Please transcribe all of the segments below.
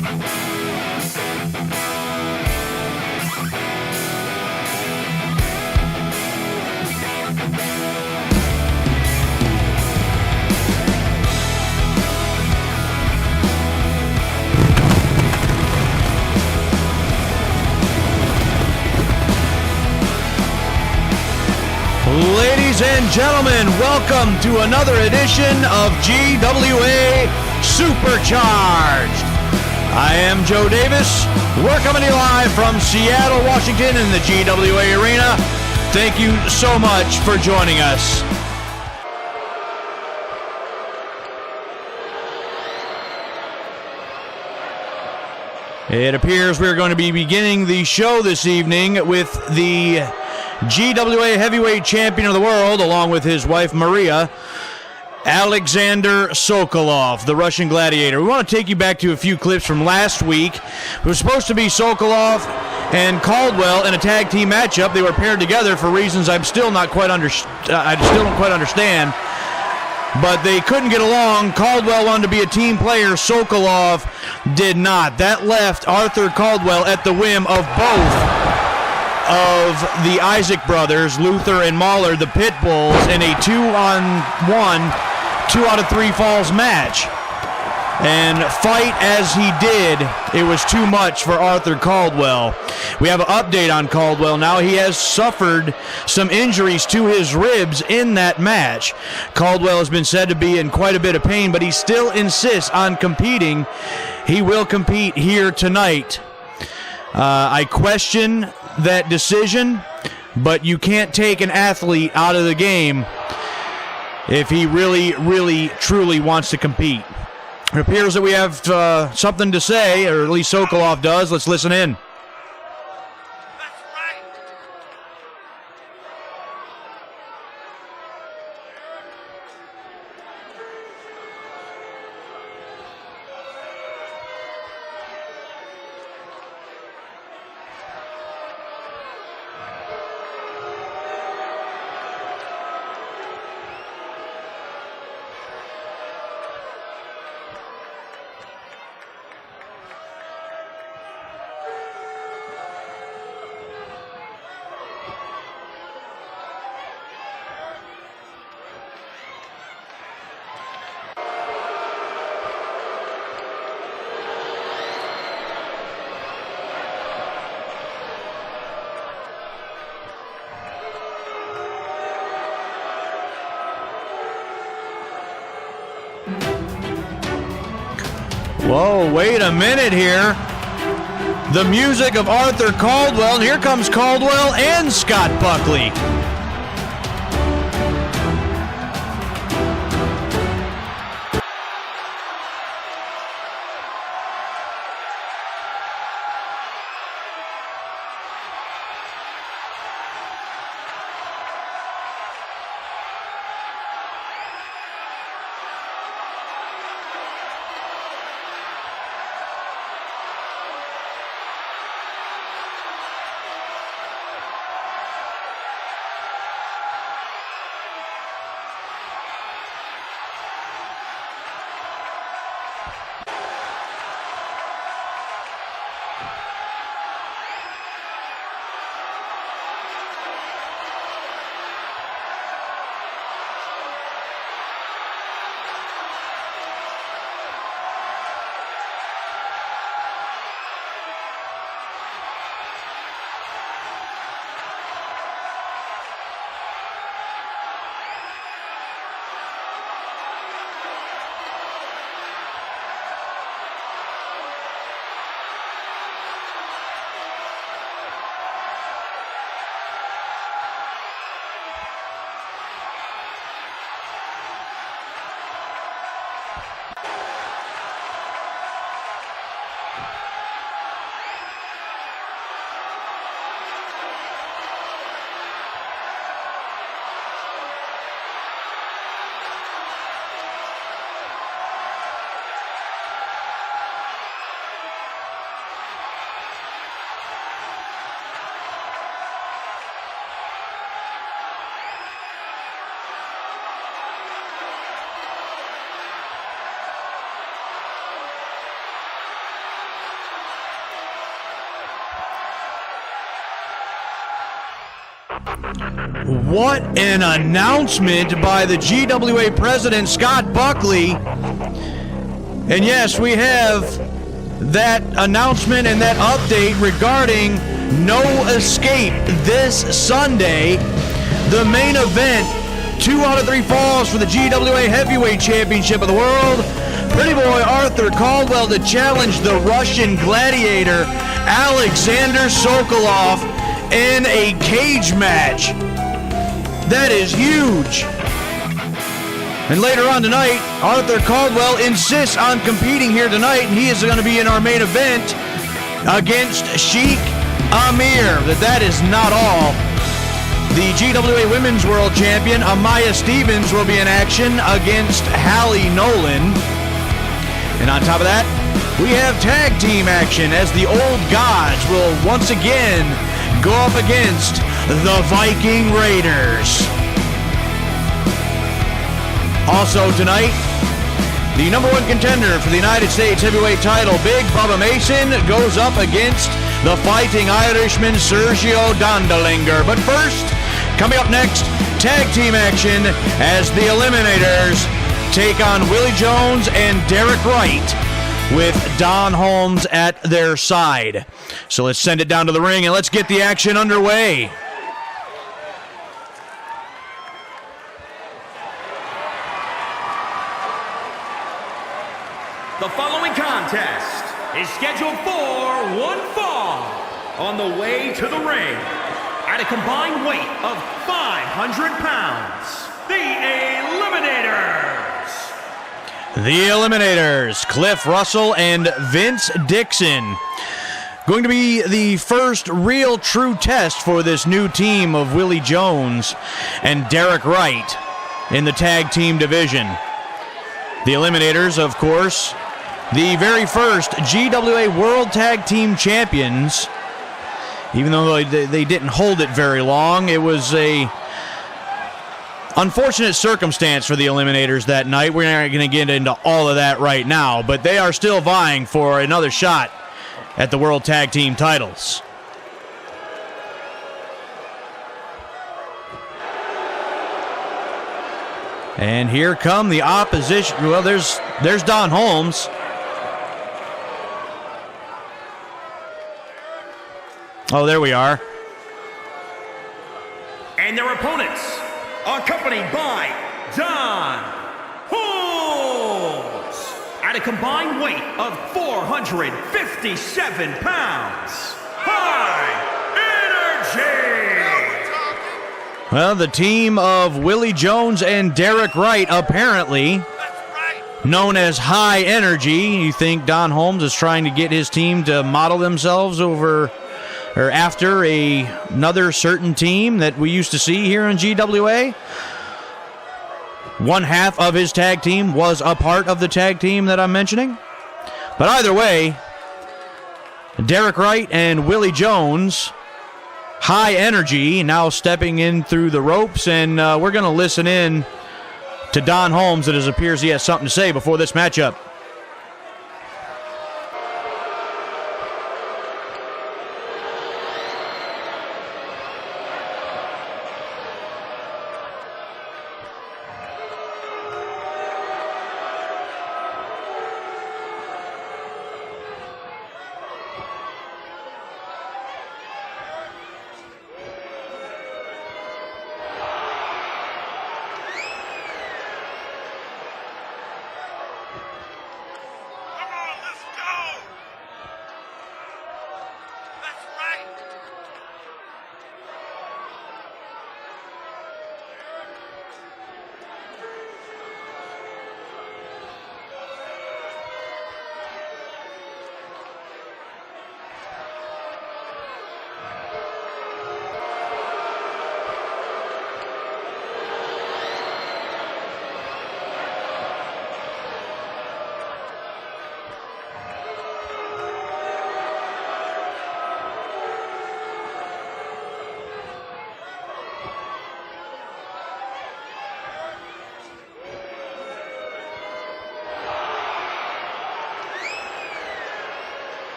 Ladies and gentlemen, welcome to another edition of GWA Supercharged. I am Joe Davis. We're coming to you live from Seattle, Washington in the GWA Arena. Thank you so much for joining us. It appears we're going to be beginning the show this evening with the GWA heavyweight champion of the world, along with his wife Maria, Aleksander Sokolov, the Russian gladiator. We want to take you back to a few clips from last week. It was supposed to be Sokolov and Caldwell in a tag team matchup. They were paired together for reasons I still don't quite understand. But they couldn't get along. Caldwell wanted to be a team player. Sokolov did not. That left Arthur Caldwell at the whim of both of the Isaac brothers, Luther and Mahler, the Pitbulls, in a 2-on-1, 2 out of 3 falls match. And fight as he did, it was too much for Arthur Caldwell. We have an update on Caldwell now. He has suffered some injuries to his ribs in that match. Caldwell has been said to be in quite a bit of pain, but he still insists on competing. He will compete here tonight. I question that decision, but you can't take an athlete out of the game if he really, truly wants to compete. It appears that we have something to say, or at least Sokolov does. Let's listen in. Whoa, wait a minute here. The music of Arthur Caldwell, and here comes Caldwell and Scott Buckley. What an announcement by the GWA president, Scott Buckley. And yes, we have that announcement and that update regarding No Escape this Sunday. The main event, 2 out of 3 falls for the GWA Heavyweight Championship of the World. Pretty boy Arthur Caldwell to challenge the Russian gladiator Aleksander Sokolov in a cage match. That is huge. And later on tonight, Arthur Caldwell insists on competing here tonight, and he is going to be in our main event against Sheik Amir. That is not all. The GWA Women's World Champion, Amaya Stevens, will be in action against Hallie Nolan. And on top of that, we have tag team action as the Old Gods will once again go up against the Viking Raiders. Also tonight, the number 1 contender for the United States Heavyweight title, Big Bubba Mason, goes up against the Fighting Irishman, Sergio Dondelinger. But first, coming up next, tag team action as the Eliminators take on Willie Jones and Derek Wright with Don Holmes at their side. So let's send it down to the ring and let's get the action underway. The following contest is scheduled for 1 fall. On the way to the ring, at a combined weight of 500 pounds, the Eliminators. The Eliminators, Cliff Russell and Vince Dixon. Going to be the first real true test for this new team of Willie Jones and Derek Wright in the tag team division. The Eliminators, of course, the very first GWA World Tag Team Champions. Even though they didn't hold it very long, it was a unfortunate circumstance for the Eliminators that night. We're not going to get into all of that right now, but they are still vying for another shot at the World Tag Team titles. And here come the opposition. Well, there's Don Holmes. Oh, there we are. And their opponents, accompanied by Don Holmes, at a combined weight of 457 pounds. High energy! Well, the team of Willie Jones and Derek Wright, apparently known as High Energy. You think Don Holmes is trying to get his team to model themselves over or after another certain team that we used to see here in GWA? One half of his tag team was a part of the tag team that I'm mentioning. But either way, Derek Wright and Willie Jones, High Energy, now stepping in through the ropes, and we're going to listen in to Don Holmes. It appears he has something to say before this matchup.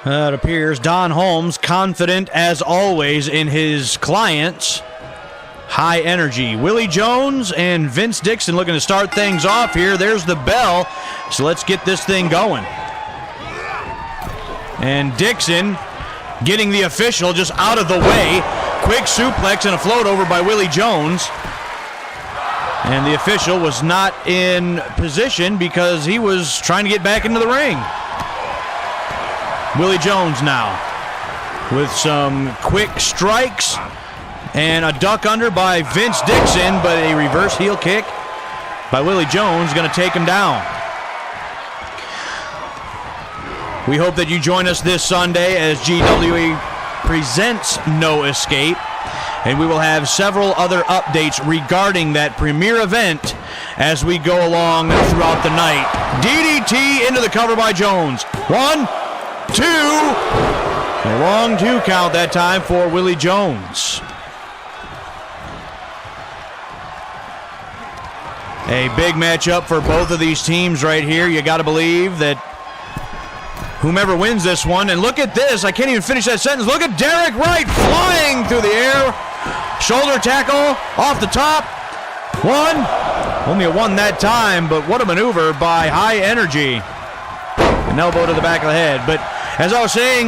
It appears Don Holmes, confident as always in his clients. High energy. Willie Jones and Vince Dixon looking to start things off here. There's the bell. So let's get this thing going. And Dixon getting the official just out of the way. Quick suplex and a float over by Willie Jones. And the official was not in position because he was trying to get back into the ring. Willie Jones now with some quick strikes and a duck under by Vince Dixon, but a reverse heel kick by Willie Jones going to take him down. We hope that you join us this Sunday as GWA presents No Escape, and we will have several other updates regarding that premier event as we go along throughout the night. DDT into the cover by Jones. 1, 2, a long 2 count that time for Willie Jones. A big matchup for both of these teams right here. You got to believe that whomever wins this one, and look at this, I can't even finish that sentence. Look at Derek Wright flying through the air. Shoulder tackle off the top. 1, only a 1 that time, but what a maneuver by High Energy. An elbow to the back of the head. But as I was saying,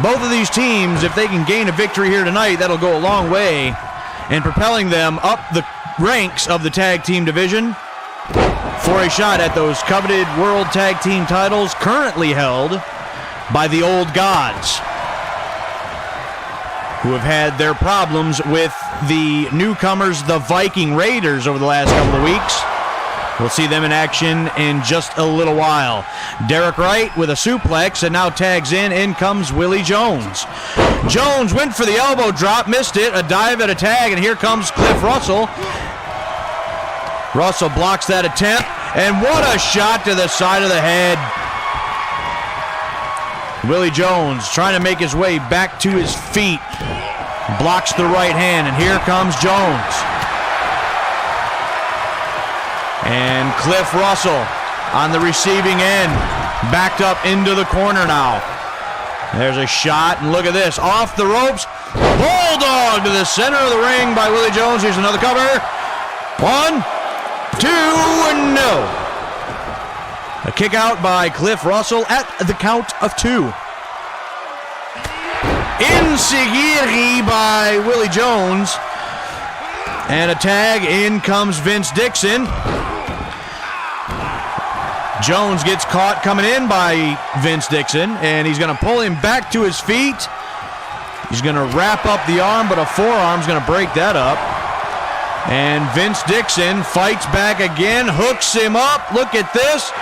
both of these teams, if they can gain a victory here tonight, that'll go a long way in propelling them up the ranks of the tag team division for a shot at those coveted World Tag Team titles currently held by the Old Gods, who have had their problems with the newcomers, the Viking Raiders, over the last couple of weeks. We'll see them in action in just a little while. Derek Wright with a suplex and now tags in. In comes Willie Jones. Jones went for the elbow drop, missed it. A dive at a tag, and here comes Cliff Russell. Russell blocks that attempt, and what a shot to the side of the head. Willie Jones trying to make his way back to his feet. Blocks the right hand, and here comes Jones. And Cliff Russell on the receiving end, backed up into the corner now. There's a shot, and look at this, off the ropes. Bulldog to the center of the ring by Willie Jones. Here's another cover. 1, 2, and no. A kick out by Cliff Russell at the count of 2. Insigiri by Willie Jones. And a tag. In comes Vince Dixon. Jones gets caught coming in by Vince Dixon, and he's going to pull him back to his feet. He's going to wrap up the arm, but a forearm's going to break that up. And Vince Dixon fights back again, hooks him up. Look at this.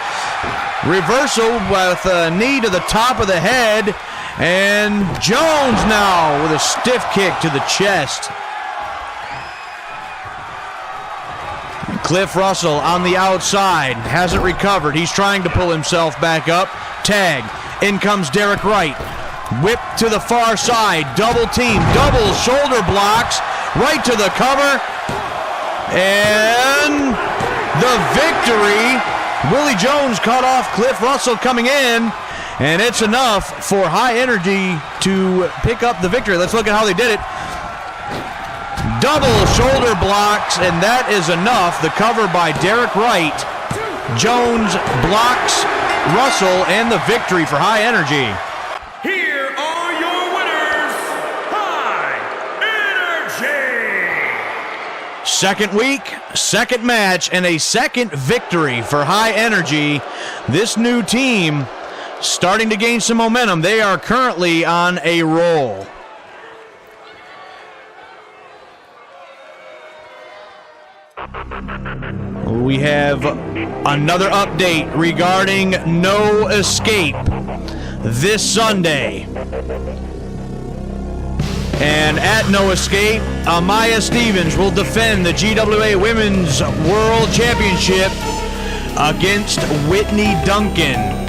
Reversal with a knee to the top of the head. And Jones now with a stiff kick to the chest. Cliff Russell on the outside, hasn't recovered. He's trying to pull himself back up. Tag. In comes Derek Wright. Whip to the far side. Double team. Double shoulder blocks. Right to the cover. And the victory. Willie Jones caught off Cliff Russell coming in. And it's enough for High Energy to pick up the victory. Let's look at how they did it. Double shoulder blocks, and that is enough. The cover by Derek Wright. Jones blocks Russell, and the victory for High Energy. Here are your winners, High Energy. Second week, second match, and a second victory for High Energy. This new team starting to gain some momentum. They are currently on a roll. We have another update regarding No Escape this Sunday. And at No Escape, Amaya Stevens will defend the GWA Women's World Championship against Whitney Duncan.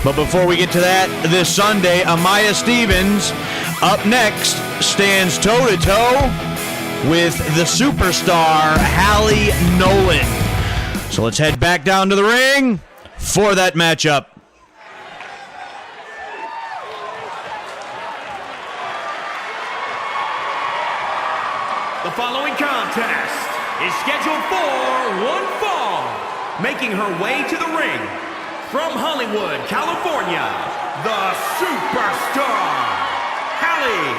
But before we get to that, this Sunday, Amaya Stevens up next stands toe-to-toe with the superstar Hallie Nolan. So let's head back down to the ring for that matchup. contest is scheduled for one fall. Making her way to the ring, from Hollywood, California, the Superstar, Hallie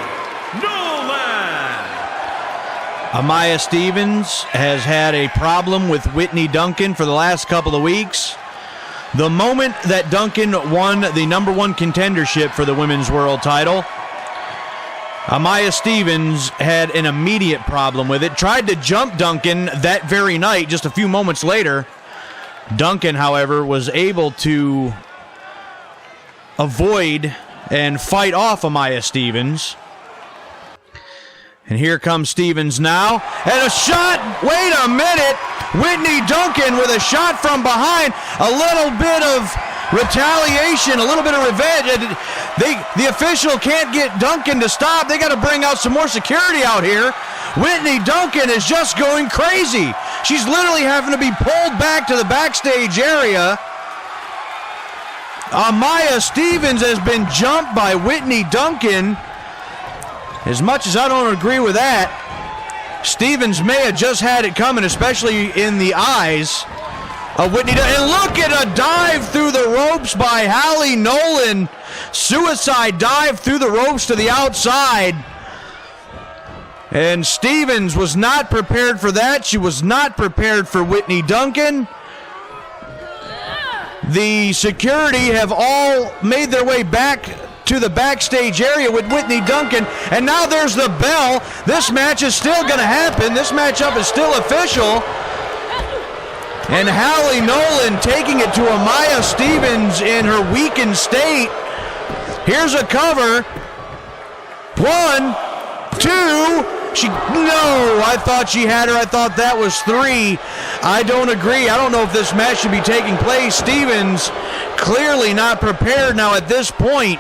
Nolan. Amaya Stevens has had a problem with Whitney Duncan for the last couple of weeks. The moment that Duncan won the #1 contendership for the Women's World title, Amaya Stevens had an immediate problem with it. Tried to jump Duncan that very night, just a few moments later. Duncan, however, was able to avoid and fight off Amaya Stevens. And here comes Stevens now. And a shot! Wait a minute! Whitney Duncan with a shot from behind. A little bit of retaliation, a little bit of revenge. The official can't get Duncan to stop. They got to bring out some more security out here. Whitney Duncan is just going crazy. She's literally having to be pulled back to the backstage area. Amaya Stevens has been jumped by Whitney Duncan. As much as I don't agree with that, Stevens may have just had it coming, especially in the eyes of Whitney Duncan. And look at a dive through the ropes by Hallie Nolan. Suicide dive through the ropes to the outside. And Stevens was not prepared for that. She was not prepared for Whitney Duncan. The security have all made their way back to the backstage area with Whitney Duncan. And now there's the bell. This match is still going to happen. This matchup is still official. And Hallie Nolan taking it to Amaya Stevens in her weakened state. Here's a cover. 1, 2. No, I thought she had her. I thought that was 3. I don't agree. I don't know if this match should be taking place. Stevens clearly not prepared now at this point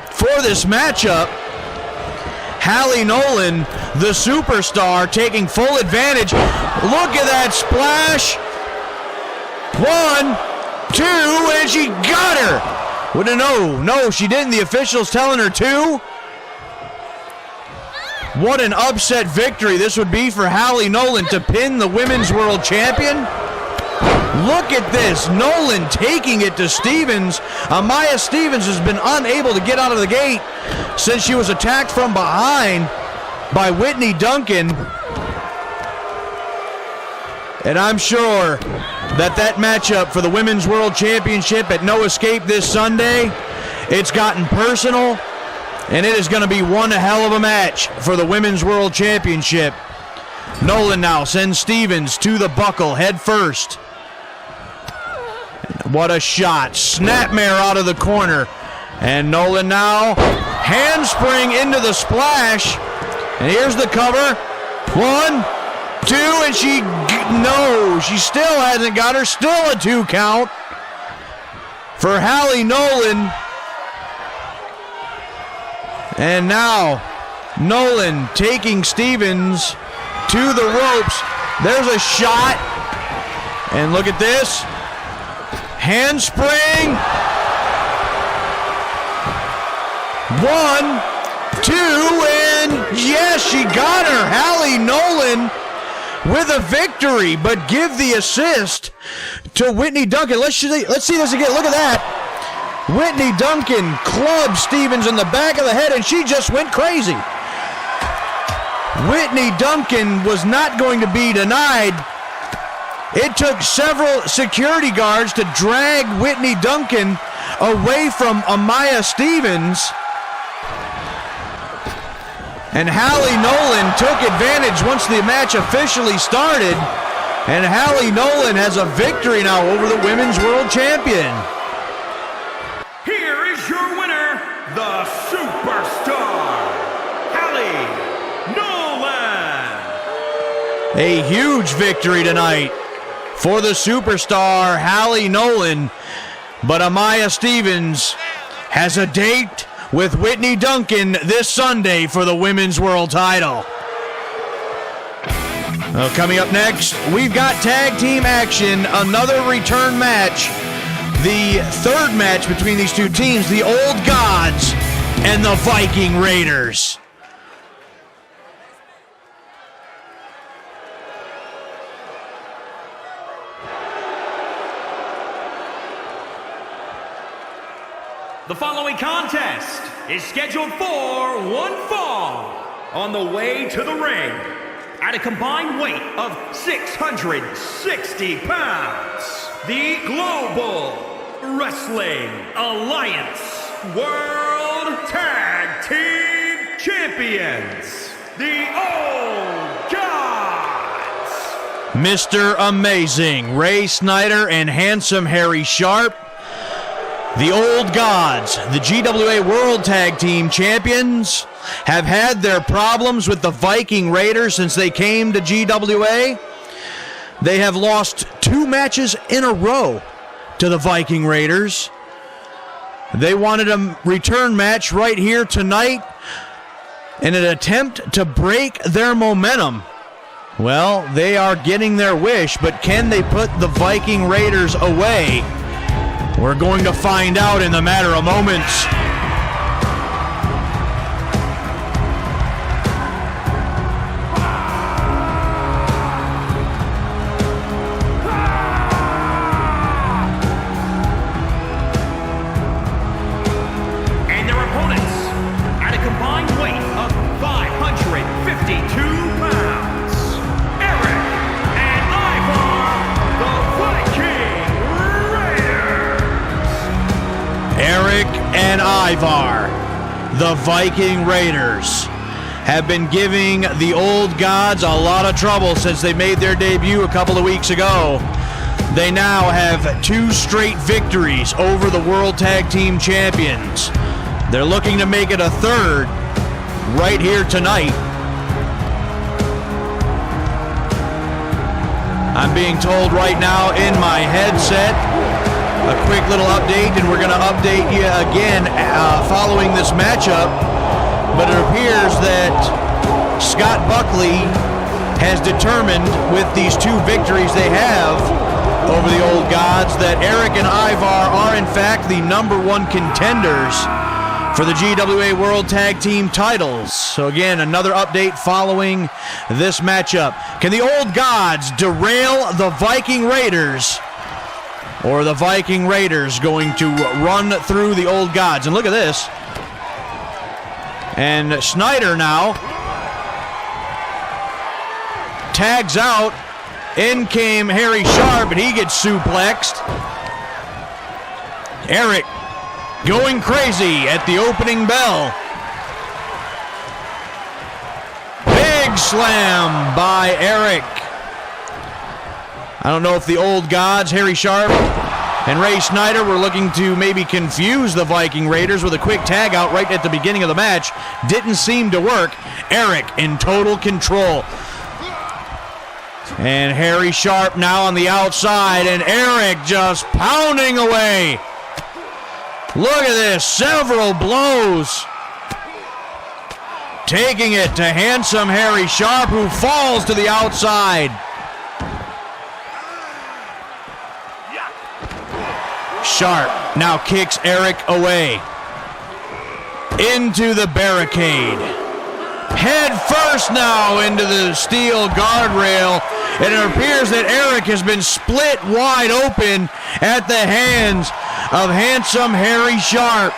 for this matchup. Hallie Nolan, the superstar, taking full advantage. Look at that splash. 1, 2, and she got her. Well, no, she didn't. The official's telling her 2. What an upset victory this would be for Hallie Nolan to pin the Women's World Champion. Look at this. Nolan taking it to Stevens. Amaya Stevens has been unable to get out of the gate since she was attacked from behind by Whitney Duncan. And I'm sure that matchup for the Women's World Championship at No Escape this Sunday, it's gotten personal. And it is going to be one hell of a match for the Women's World Championship. Nolan now sends Stevens to the buckle, head first. What a shot. Snapmare out of the corner. And Nolan now, handspring into the splash. And here's the cover. 1, 2, and she still hasn't got her. Still a 2 count for Hallie Nolan. And now, Nolan taking Stevens to the ropes. There's a shot. And look at this. Handspring. 1, 2, and yes, she got her. Hallie Nolan with a victory, but give the assist to Whitney Duncan. Let's see this again. Look at that. Whitney Duncan clubbed Stevens in the back of the head, and she just went crazy. Whitney Duncan was not going to be denied. It took several security guards to drag Whitney Duncan away from Amaya Stevens. And Hallie Nolan took advantage once the match officially started. And Hallie Nolan has a victory now over the Women's World Champion. Here is your winner, the Superstar, Hallie Nolan. A huge victory tonight for the Superstar, Hallie Nolan. But Amaya Stevens has a date with Whitney Duncan this Sunday for the Women's World title. Coming up next, we've got tag team action, another return match. The third match between these two teams, the Old Gods and the Viking Raiders. The following contest is scheduled for one fall. On the way to the ring, at a combined weight of 660 pounds, the Global Wrestling Alliance World Tag Team Champions, the Old Gods. Mr. Amazing, Ray Snyder and Handsome Harry Sharp, the Old Gods, the GWA World Tag Team Champions, have had their problems with the Viking Raiders since they came to GWA. They have lost 2 matches in a row to the Viking Raiders. They wanted a return match right here tonight in an attempt to break their momentum. Well, they are getting their wish, but can they put the Viking Raiders away? We're going to find out in a matter of moments. And their opponents, at a combined weight of 552 pounds, Eric and Ivar, the Viking Raiders. Eric and Ivar, the Viking Raiders, have been giving the Old Gods a lot of trouble since they made their debut a couple of weeks ago. They now have 2 straight victories over the World Tag Team Champions. They're looking to make it a 3rd right here tonight. I'm being told right now in my headset, a quick little update, and we're going to update you again following this matchup. But it appears that Scott Buckley has determined with these 2 victories they have over the Old Gods that Eric and Ivar are in fact the #1 contenders for the GWA World Tag Team titles. So again, another update following this matchup. Can the Old Gods derail the Viking Raiders? Or are the Viking Raiders going to run through the Old Gods? And look at this. And Snyder now tags out. In came Harry Sharp, and he gets suplexed. Eric going crazy at the opening bell. Big slam by Eric. I don't know if the Old Gods, Harry Sharp and Ray Snyder, were looking to maybe confuse the Viking Raiders with a quick tag out right at the beginning of the match. Didn't seem to work. Eric in total control. And Harry Sharp now on the outside, and Eric just pounding away. Look at this, several blows. Taking it to handsome Harry Sharp, who falls to the outside. Sharp now kicks Eric away into the barricade. Head first now into the steel guardrail, and it appears that Eric has been split wide open at the hands of handsome Harry Sharp.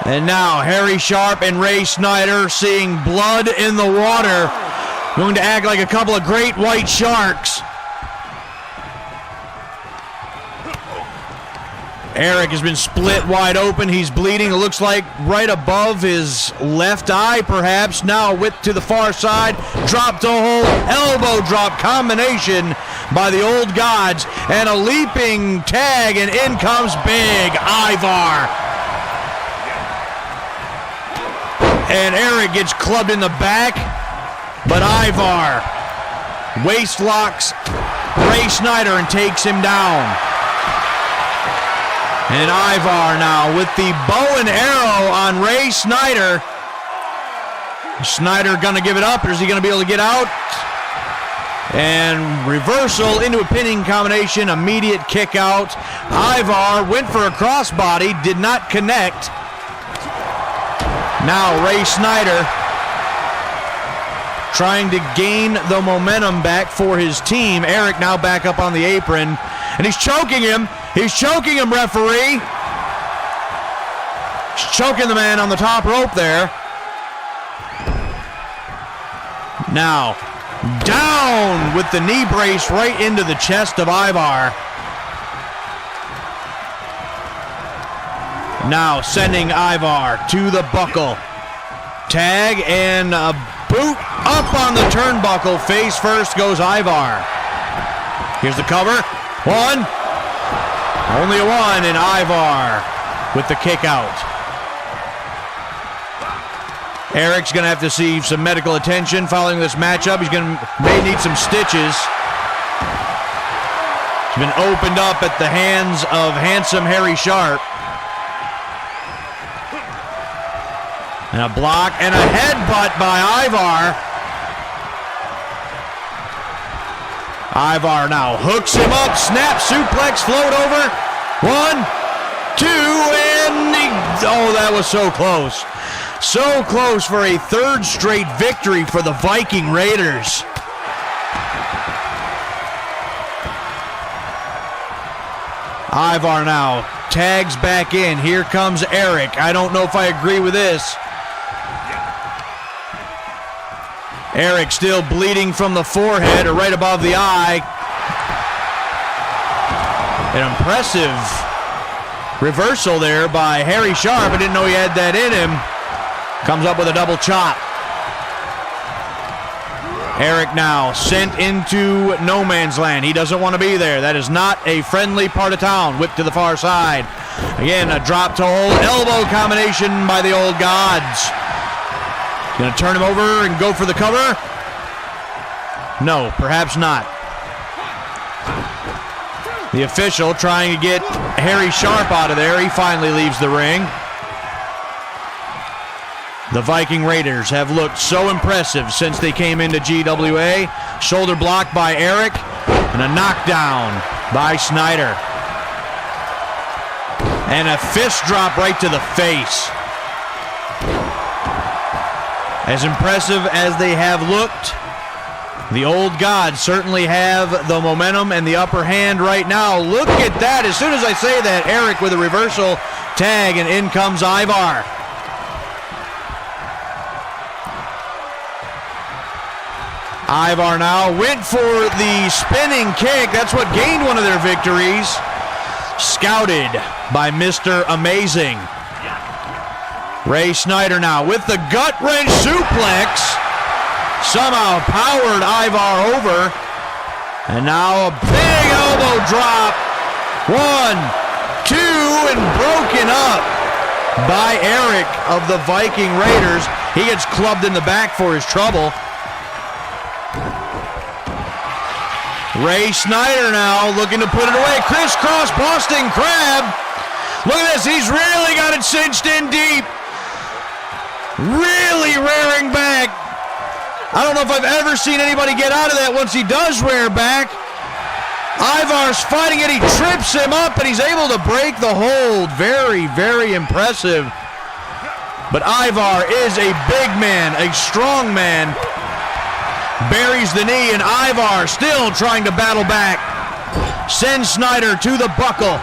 And now Harry Sharp and Ray Snyder, seeing blood in the water, going to act like a couple of great white sharks. Eric has been split wide open. He's bleeding. It looks like right above his left eye, perhaps. Now whipped to the far side. Drop to hold. Elbow drop combination by the Old Gods. And a leaping tag, and in comes Big Ivar. And Eric gets clubbed in the back, but Ivar waist locks Ray Snyder and takes him down. And Ivar now with the bow and arrow on Ray Snyder. Snyder gonna give it up, or is he gonna be able to get out? And reversal into a pinning combination, immediate kick out. Ivar went for a crossbody, did not connect. Now Ray Snyder trying to gain the momentum back for his team. Eric now back up on the apron, and he's choking him. He's choking him, referee. He's choking the man on the top rope there. Now, down with the knee brace right into the chest of Ivar. Now sending Ivar to the buckle. Tag and a boot up on the turnbuckle. Face first goes Ivar. Here's the cover. One. Only a one, and Ivar with the kick out. Eric's going to have to see some medical attention following this matchup. May need some stitches. He's been opened up at the hands of handsome Harry Sharp. And a block and a headbutt by Ivar. Ivar now hooks him up, snap, suplex, float over. 1, 2, and oh, that was so close. So close for a third straight victory for the Viking Raiders. Ivar now tags back in. Here comes Eric. I don't know if I agree with this. Eric still bleeding from the forehead or right above the eye. An impressive reversal there by Harry Sharp. I didn't know he had that in him. Comes up with a double chop. Eric now sent into no man's land. He doesn't want to be there. That is not a friendly part of town. Whipped to the far side. Again, a drop to hold. Elbow combination by the old gods. Going to turn him over and go for the cover? No, perhaps not. The official trying to get Harry Sharp out of there. He finally leaves the ring. The Viking Raiders have looked so impressive since they came into GWA. Shoulder block by Eric and a knockdown by Snyder. And a fist drop right to the face. As impressive as they have looked, the old gods certainly have the momentum and the upper hand right now. Look at that. As soon as I say that, Eric with a reversal tag, and in comes Ivar. Ivar now went for the spinning kick. That's what gained one of their victories. Scouted by Mr. Amazing. Ray Snyder now with the gut wrench suplex. Somehow powered Ivar over. And now a big elbow drop. 1, 2, and broken up by Eric of the Viking Raiders. He gets clubbed in the back for his trouble. Ray Snyder now looking to put it away. Crisscross Boston Crab. Look at this. He's really got it cinched in deep. Really rearing back. I don't know if I've ever seen anybody get out of that once he does rear back. Ivar's fighting it. He trips him up, and he's able to break the hold. Very, very impressive. But Ivar is a big man, a strong man. Buries the knee, and Ivar still trying to battle back. Sends Snyder to the buckle.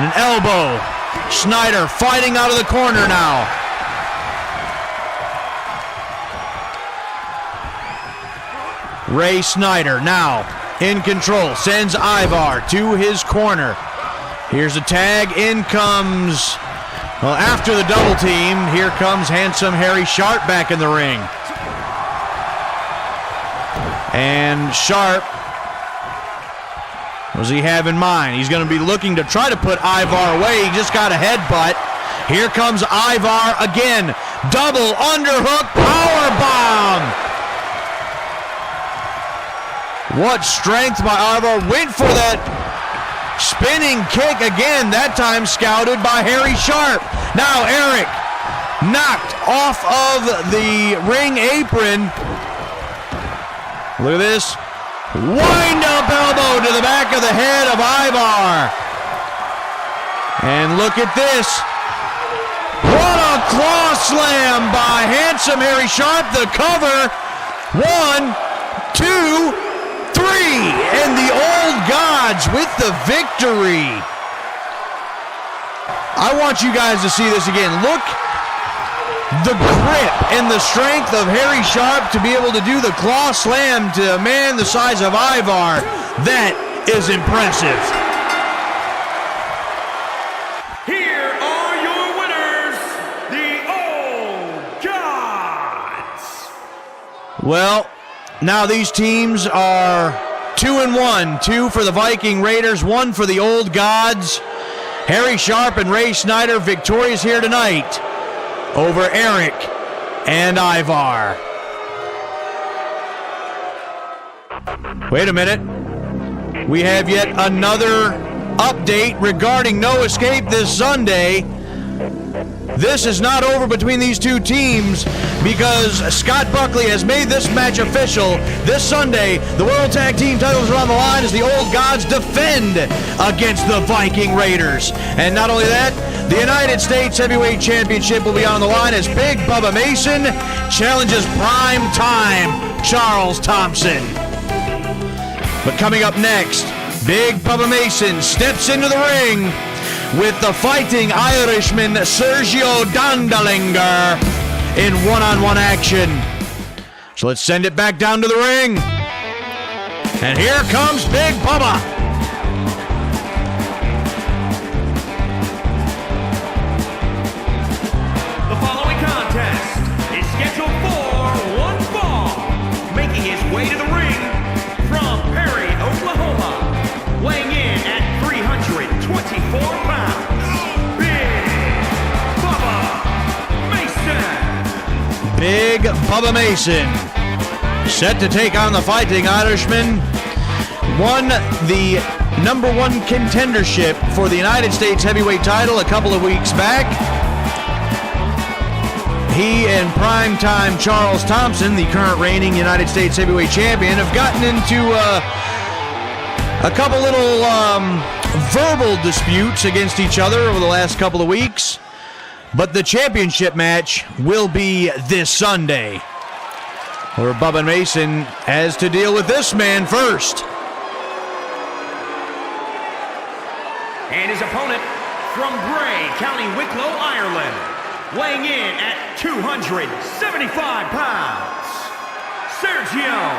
And an elbow. Snyder fighting out of the corner now. Ray Snyder now in control. Sends Ivar to his corner. Here's a tag. In comes, well, after the double team, here comes handsome Harry Sharp back in the ring. And Sharp, what does he have in mind? He's going to be looking to try to put Ivar away. He just got a headbutt. Here comes Ivar again. Double underhook power bomb. What strength by Ivar. Went for that spinning kick again. That time scouted by Harry Sharp. Now Eric knocked off of the ring apron. Look at this. Wind-up elbow to the back of the head of Ivar. And look at this. What a claw slam by handsome Harry Sharp. The cover. 1, 2, 3. and the Old Gods with the victory. I want you guys to see this again. Look, the grip and the strength of Harry Sharp to be able to do the claw slam to a man the size of Ivar. That is impressive. Here are your winners, the Old Gods. Well, now these teams are 2-1. 2 for the Viking Raiders, 1 for the Old Gods. Harry Sharp and Ray Snyder victorious here tonight over Eric and Ivar. Wait a minute. We have yet another update regarding No Escape this Sunday. This is not over between these two teams because Scott Buckley has made this match official. This Sunday, the World Tag Team titles are on the line as the Old Gods defend against the Viking Raiders. And not only that, the United States Heavyweight Championship will be on the line as Big Bubba Mason challenges Prime Time Charles Thompson. But coming up next, Big Bubba Mason steps into the ring with the Fighting Irishman Sergio Dondelinger in one-on-one action. So let's send it back down to the ring. And here comes Big Bubba. The following contest is scheduled for one fall. Making his way to the ring from Perry, Oklahoma, weighing in at 324 pounds, Big Bubba Mason. Big Bubba Mason, set to take on the Fighting Irishman, won the #1 contendership for the United States Heavyweight title a couple of weeks back. He and Primetime Charles Thompson, the current reigning United States Heavyweight Champion, have gotten into a couple little verbal disputes against each other over the last couple of weeks. But the championship match will be this Sunday, where Bubba Mason has to deal with this man first. And his opponent from Bray, County Wicklow, Ireland, weighing in at 275 pounds, Sergio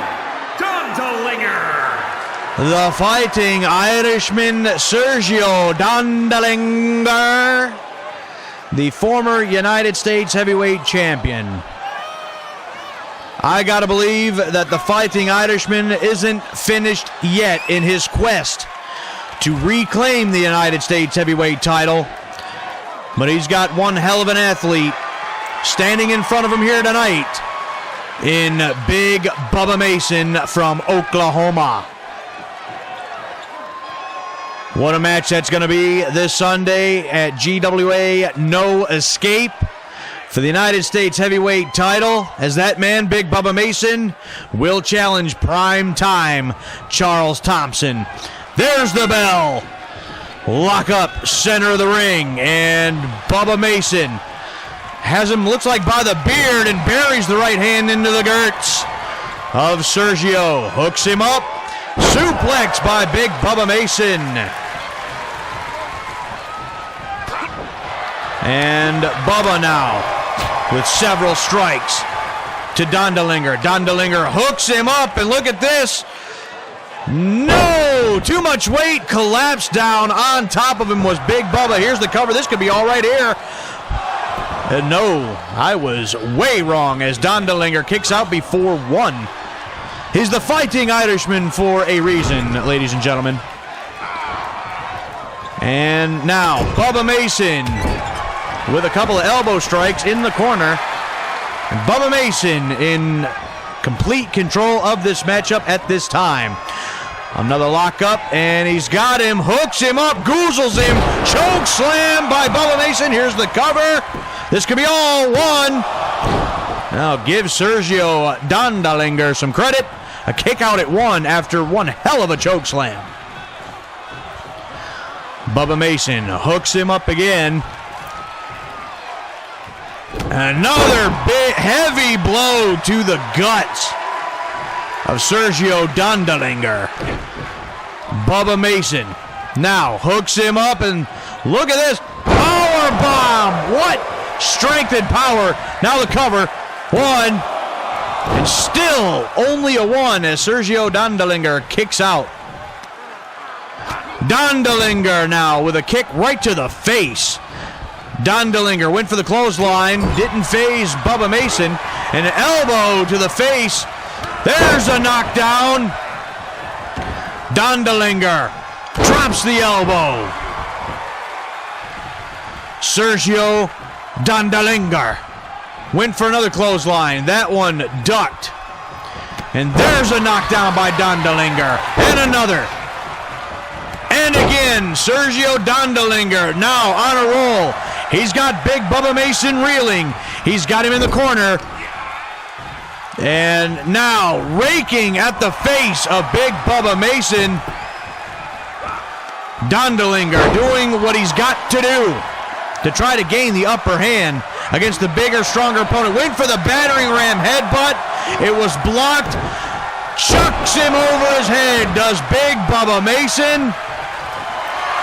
Dondelinger. The Fighting Irishman Sergio Dondelinger, the former United States Heavyweight Champion. I gotta believe that the Fighting Irishman isn't finished yet in his quest to reclaim the United States Heavyweight title, but he's got one hell of an athlete standing in front of him here tonight in Big Bubba Mason from Oklahoma. What a match that's going to be this Sunday at GWA No Escape for the United States Heavyweight title, as that man, Big Bubba Mason, will challenge Prime Time Charles Thompson. There's the bell. Lock up, center of the ring, and Bubba Mason has him, looks like, by the beard, and buries the right hand into the girts of Sergio. Hooks him up. Suplex by Big Bubba Mason. And Bubba now with several strikes to Dondelinger. Dondelinger hooks him up, and look at this. No! Too much weight, collapsed down. On top of him was Big Bubba. Here's the cover. This could be all right here. No, I was way wrong as Dondelinger kicks out before one. He's the Fighting Irishman for a reason, ladies and gentlemen. And now, Bubba Mason with a couple of elbow strikes in the corner. And Bubba Mason in complete control of this matchup at this time. Another lockup, and he's got him, hooks him up, goozles him, choke slam by Bubba Mason. Here's the cover. This could be all one. Now give Sergio Dondelinger some credit. A kick out at one after one hell of a choke slam. Bubba Mason hooks him up again. Another big, heavy blow to the guts. of Sergio Dondelinger. Bubba Mason now hooks him up, and look at this power bomb. What strength and power. Now the cover. One, and still only a one as Sergio Dondelinger kicks out. Dondelinger now with a kick right to the face. Dondelinger went for the clothesline, didn't phase Bubba Mason, and an elbow to the face. There's a knockdown. Dondelinger drops the elbow. Sergio Dondelinger went for another clothesline. That one ducked. And there's a knockdown by Dondelinger. And another. And again, Sergio Dondelinger now on a roll. He's got Big Bubba Mason reeling. He's got him in the corner. And now raking at the face of Big Bubba Mason. Dondelinger doing what he's got to do to try to gain the upper hand against the bigger, stronger opponent. Went for the battering ram headbutt. It was blocked. Chucks him over his head, does Big Bubba Mason.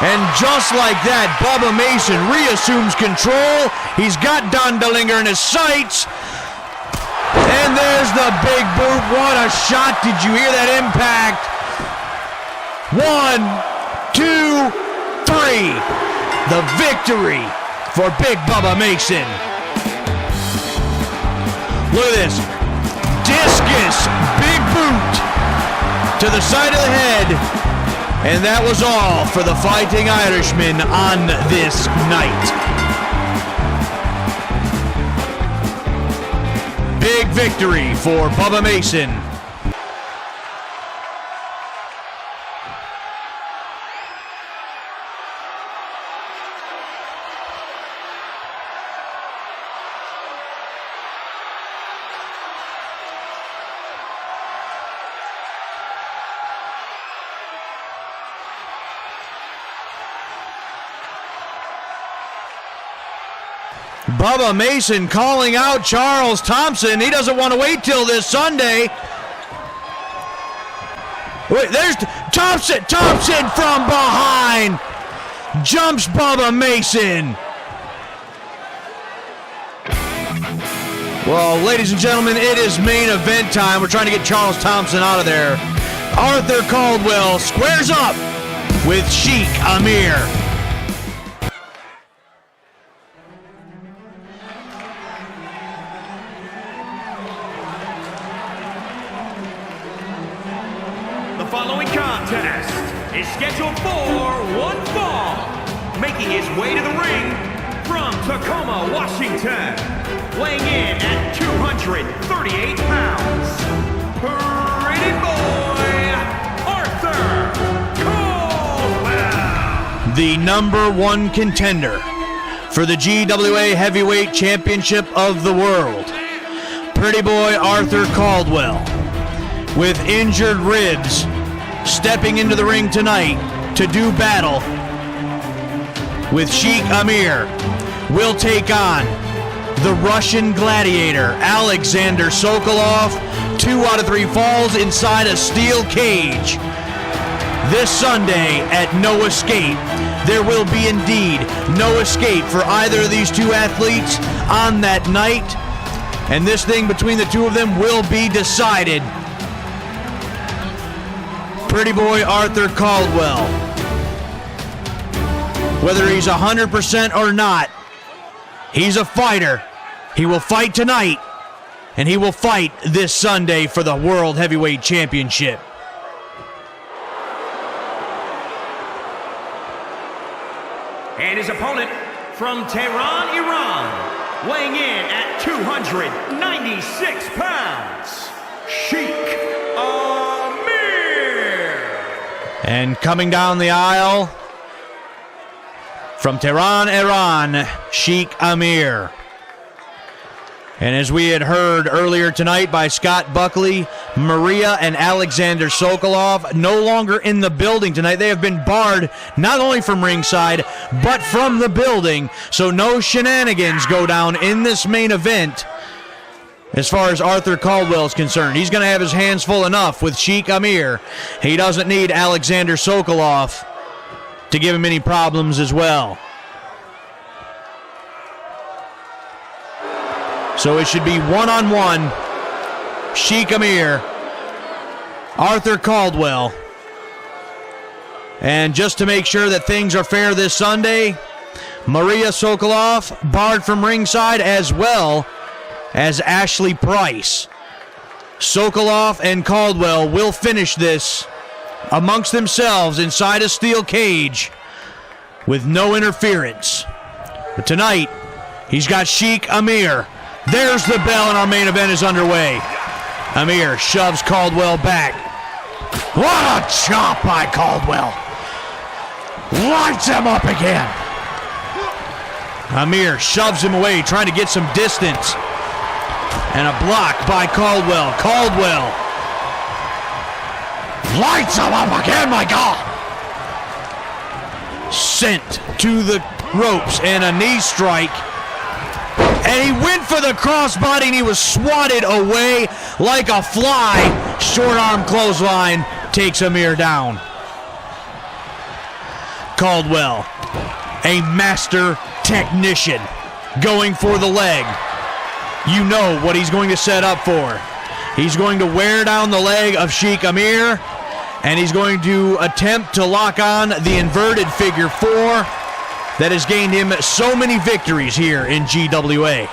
And just like that, Bubba Mason reassumes control. He's got Dondelinger in his sights. And there's the big boot. What a shot. Did you hear that impact? 1, 2, 3. The victory for Big Bubba Mason. Look at this. Discus, big boot to the side of the head. And that was all for the Fighting Irishman on this night. Big victory for Bubba Mason. Bubba Mason calling out Charles Thompson. He doesn't want to wait till this Sunday. Wait, there's Thompson. Thompson from behind. Jumps Bubba Mason. Well, ladies and gentlemen, it is main event time. We're trying to get Charles Thompson out of there. Arthur Caldwell squares up with Sheik Amir. The following contest is scheduled for one fall. Making his way to the ring from Tacoma, Washington, weighing in at 238 pounds, pretty boy, Arthur Caldwell. The #1 contender for the GWA Heavyweight Championship of the world. Pretty boy Arthur Caldwell, with injured ribs, stepping into the ring tonight to do battle with Sheik Amir, will take on the Russian gladiator, Aleksander Sokolov. 2 out of 3 falls inside a steel cage. This Sunday at No Escape, there will be indeed no escape for either of these two athletes on that night. And this thing between the two of them will be decided. Pretty boy Arthur Caldwell, whether he's 100% or not, he's a fighter. He will fight tonight, and he will fight this Sunday for the World Heavyweight Championship. And his opponent from Tehran, Iran, weighing in at 296 pounds, Sheik Amir. And coming down the aisle from Tehran, Iran, Sheik Amir. And as we had heard earlier tonight by Scott Buckley, Maria and Aleksander Sokolov no longer in the building tonight. They have been barred not only from ringside, but from the building. So no shenanigans go down in this main event as far as Arthur Caldwell is concerned. He's going to have his hands full enough with Sheik Amir. He doesn't need Aleksander Sokolov to give him any problems as well. So it should be one-on-one. Sheik Amir, Arthur Caldwell. And just to make sure that things are fair this Sunday, Amaya Sokolov barred from ringside, as well as Ashley Price. Sokolov and Caldwell will finish this amongst themselves inside a steel cage with no interference. But tonight, he's got Sheik Amir. There's the bell, and our main event is underway. Amir shoves Caldwell back. What a chop by Caldwell. Lights him up again. Amir shoves him away, trying to get some distance. And a block by Caldwell. Caldwell lights him up again, my God. Sent to the ropes and a knee strike. And he went for the crossbody and he was swatted away like a fly. Short arm clothesline takes Amir down. Caldwell, a master technician, going for the leg. You know what he's going to set up for. He's going to wear down the leg of Sheik Amir, and he's going to attempt to lock on the inverted figure 4 that has gained him so many victories here in GWA.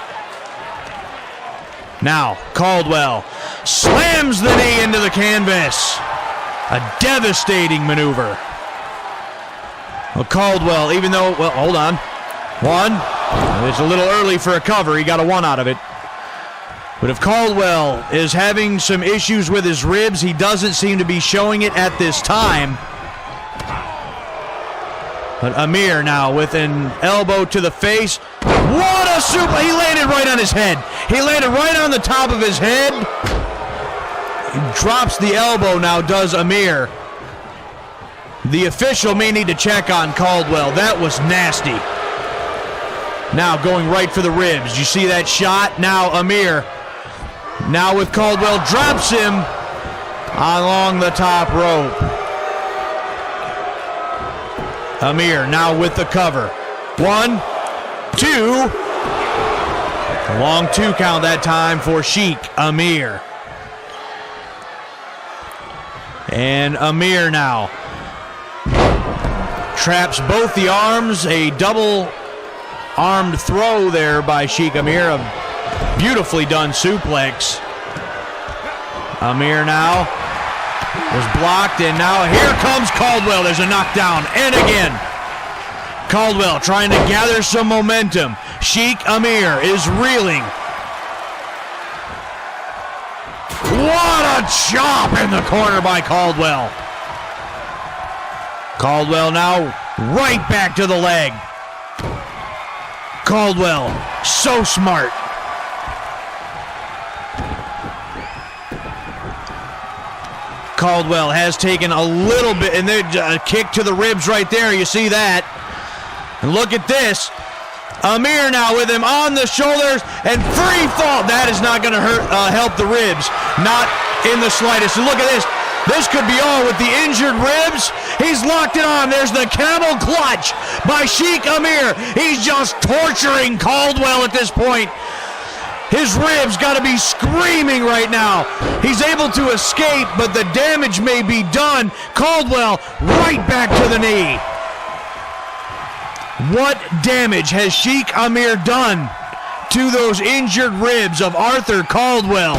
Now, Caldwell slams the knee into the canvas. A devastating maneuver. Well, Caldwell, even though, well, hold on. 1. It's a little early for a cover. He got a 1 out of it. But if Caldwell is having some issues with his ribs, he doesn't seem to be showing it at this time. But Amir now with an elbow to the face. What a super! He landed right on his head. He landed right on the top of his head. He drops the elbow now, does Amir. The official may need to check on Caldwell. That was nasty. Now going right for the ribs. You see that shot? Now Amir. Now with Caldwell, drops him along the top rope. Amir now with the cover. 1, 2. A long 2 count that time for Sheik Amir. And Amir now traps both the arms. A double armed throw there by Sheik Amir. A beautifully done suplex. Amir now was blocked, and now here comes Caldwell. There's a knockdown, and again. Caldwell trying to gather some momentum. Sheik Amir is reeling. What a chop in the corner by Caldwell. Caldwell now right back to the leg. Caldwell, so smart. Caldwell has taken a little bit, and then a kick to the ribs right there. You see that? And look at this. Amir now with him on the shoulders and free fall. That is not going to help the ribs. Not in the slightest. And look at this. This could be all with the injured ribs. He's locked it on. There's the camel clutch by Sheik Amir. He's just torturing Caldwell at this point. His ribs got to be screaming right now. He's able to escape, but the damage may be done. Caldwell right back to the knee. What damage has Sheik Amir done to those injured ribs of Arthur Caldwell?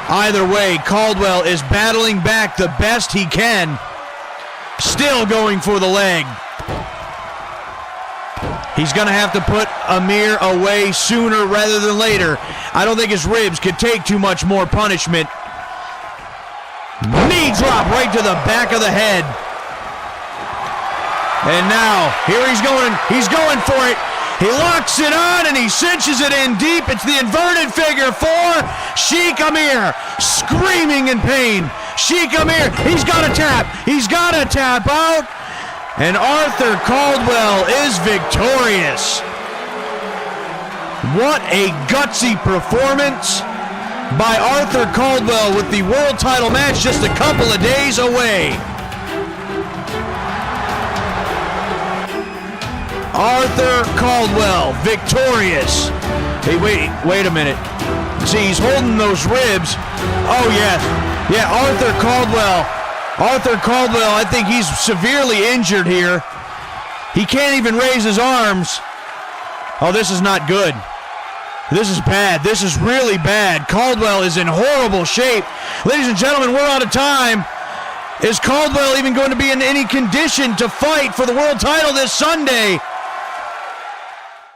Either way, Caldwell is battling back the best he can. Still going for the leg. He's going to have to put Amir away sooner rather than later. I don't think his ribs could take too much more punishment. Knee drop right to the back of the head. And now, here he's going for it. He locks it on and he cinches it in deep. It's the inverted figure 4. Sheik Amir screaming in pain. Sheik Amir, he's got to tap. He's got to tap out. And Arthur Caldwell is victorious. What a gutsy performance by Arthur Caldwell with the world title match just a couple of days away. Arthur Caldwell, victorious. Hey, wait a minute. See, he's holding those ribs. Oh, yeah, Arthur Caldwell. I think he's severely injured here. He can't even raise his arms. Oh, this is not good. This is bad. This is really bad. Caldwell is in horrible shape. Ladies and gentlemen, we're out of time. Is Caldwell even going to be in any condition to fight for the world title this Sunday?